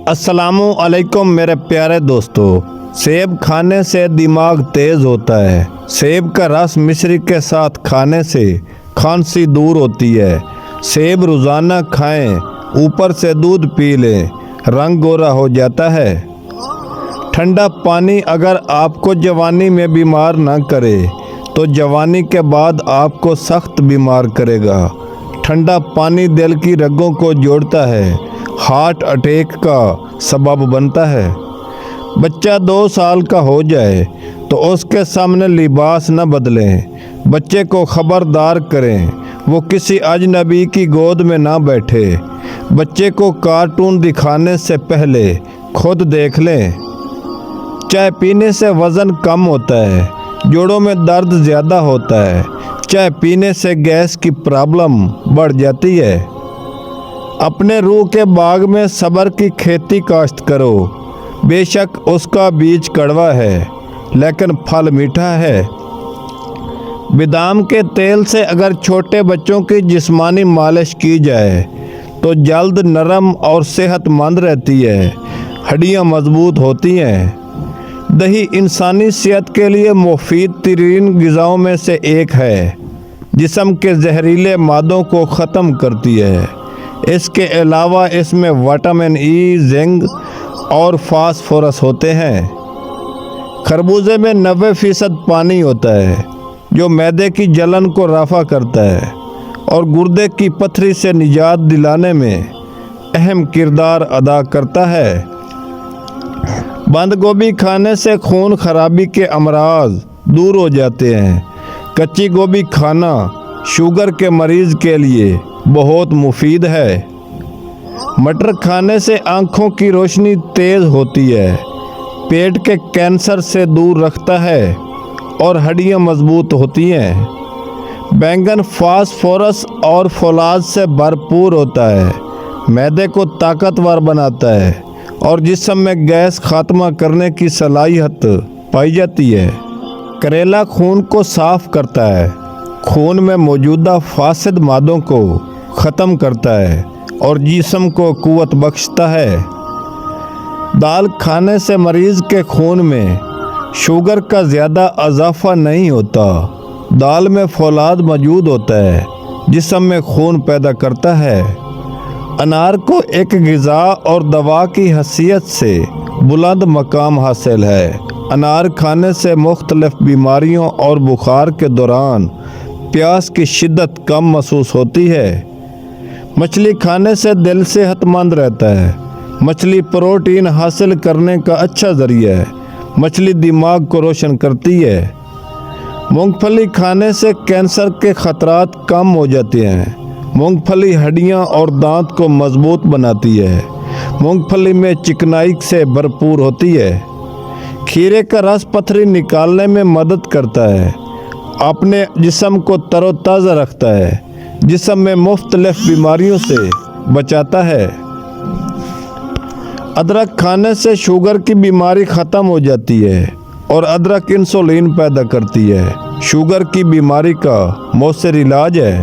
अस्सलामु अलैकुम मेरे प्यारे दोस्तों। सेब खाने से दिमाग तेज़ होता है। सेब का रस मिश्री के साथ खाने से खांसी दूर होती है। सेब रोज़ाना खाएं, ऊपर से दूध पी लें, रंग गोरा हो जाता है। ठंडा पानी अगर आपको जवानी में बीमार ना करे तो जवानी के बाद आपको सख्त बीमार करेगा। ठंडा पानी दिल की रगों को जोड़ता है, हार्ट अटैक का सबब बनता है। बच्चा 2 साल का हो जाए तो उसके सामने लिबास न बदलें। बच्चे को खबरदार करें वो किसी अजनबी की गोद में ना बैठे। बच्चे को कार्टून दिखाने से पहले खुद देख लें। चाय पीने से वज़न कम होता है, जोड़ों में दर्द ज़्यादा होता है। चाय पीने से गैस की प्रॉब्लम बढ़ जाती है। अपने रूह के बाग में सब्र की खेती काश्त करो। बेशक उसका बीज कड़वा है लेकिन फल मीठा है। बादाम के तेल से अगर छोटे बच्चों की जिस्मानी मालिश की जाए तो जल्द नरम और सेहतमंद रहती है, हड्डियां मजबूत होती हैं। दही इंसानी सेहत के लिए मुफीद तरीन ग़िज़ाओं में से एक है, जिस्म के जहरीले मादों को ख़त्म करती है। इसके अलावा इसमें विटामिन ई, जिंक और फास्फोरस होते हैं। खरबूजे में 90% पानी होता है जो मैदे की जलन को रफ़ा करता है और गुर्दे की पथरी से निजात दिलाने में अहम किरदार अदा करता है। बंद गोभी खाने से खून खराबी के अमराज दूर हो जाते हैं। कच्ची गोभी खाना शुगर के मरीज़ के लिए बहुत मुफीद है। मटर खाने से आँखों की रोशनी तेज़ होती है, पेट के कैंसर से दूर रखता है और हड्डियाँ मजबूत होती हैं। बैंगन फास्फोरस और फौलाद से भरपूर होता है, मैदे को ताकतवर बनाता है और जिस्म में गैस खात्मा करने की सलाहियत पाई जाती है। करेला खून को साफ़ करता है, खून में मौजूदा फासिद मादों को ख़त्म करता है और जिस्म को क़ुव्वत बख्शता है। दाल खाने से मरीज़ के खून में शुगर का ज़्यादा इजाफा नहीं होता। दाल में फौलाद मौजूद होता है, जिस्म में खून पैदा करता है। अनार को एक ग़िज़ा और दवा की हैसियत से बुलंद मकाम हासिल है। अनार खाने से मुख्तलिफ बीमारियों और बुखार के दौरान प्यास की शिद्दत कम महसूस होती है। मछली खाने से दिल सेहतमंद रहता है। मछली प्रोटीन हासिल करने का अच्छा ज़रिया है। मछली दिमाग को रोशन करती है। मूंगफली खाने से कैंसर के ख़तरात कम हो जाते हैं। मूंगफली हड्डियां और दांत को मजबूत बनाती है। मूंगफली में चिकनाई से भरपूर होती है। खीरे का रस पथरी निकालने में मदद करता है, अपने जिस्म को तरोताज़ा रखता है, जिस्म में मुख्तलिफ बीमारियों से बचाता है। अदरक खाने से शुगर की बीमारी ख़त्म हो जाती है और अदरक इंसुलिन पैदा करती है। शुगर की बीमारी का मौसर इलाज है।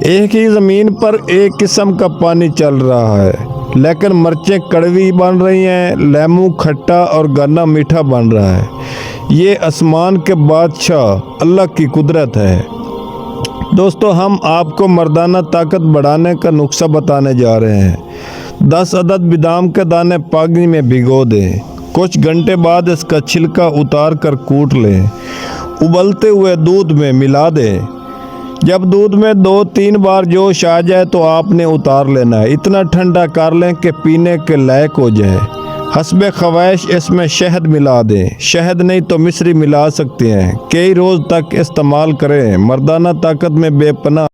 एक ही ज़मीन पर एक किस्म का पानी चल रहा है लेकिन मिर्चें कड़वी बन रही हैं, लेमू खट्टा और गन्ना मीठा बन रहा है। ये आसमान के बादशाह अल्लाह की कुदरत है। दोस्तों, हम आपको मर्दाना ताकत बढ़ाने का नुस्खा बताने जा रहे हैं। 10 अदद बादाम के दाने पानी में भिगो दें। कुछ घंटे बाद इसका छिलका उतार कर कूट लें। उबलते हुए दूध में मिला दें। जब दूध में 2-3 बार जोश आ जाए तो आपने उतार लेना है। इतना ठंडा कर लें कि पीने के लायक हो जाए। हस्बे ख्वाहिश इसमें शहद मिला दें। शहद नहीं तो मिश्री मिला सकते हैं। कई रोज़ तक इस्तेमाल करें। मर्दाना ताकत में बेपनाह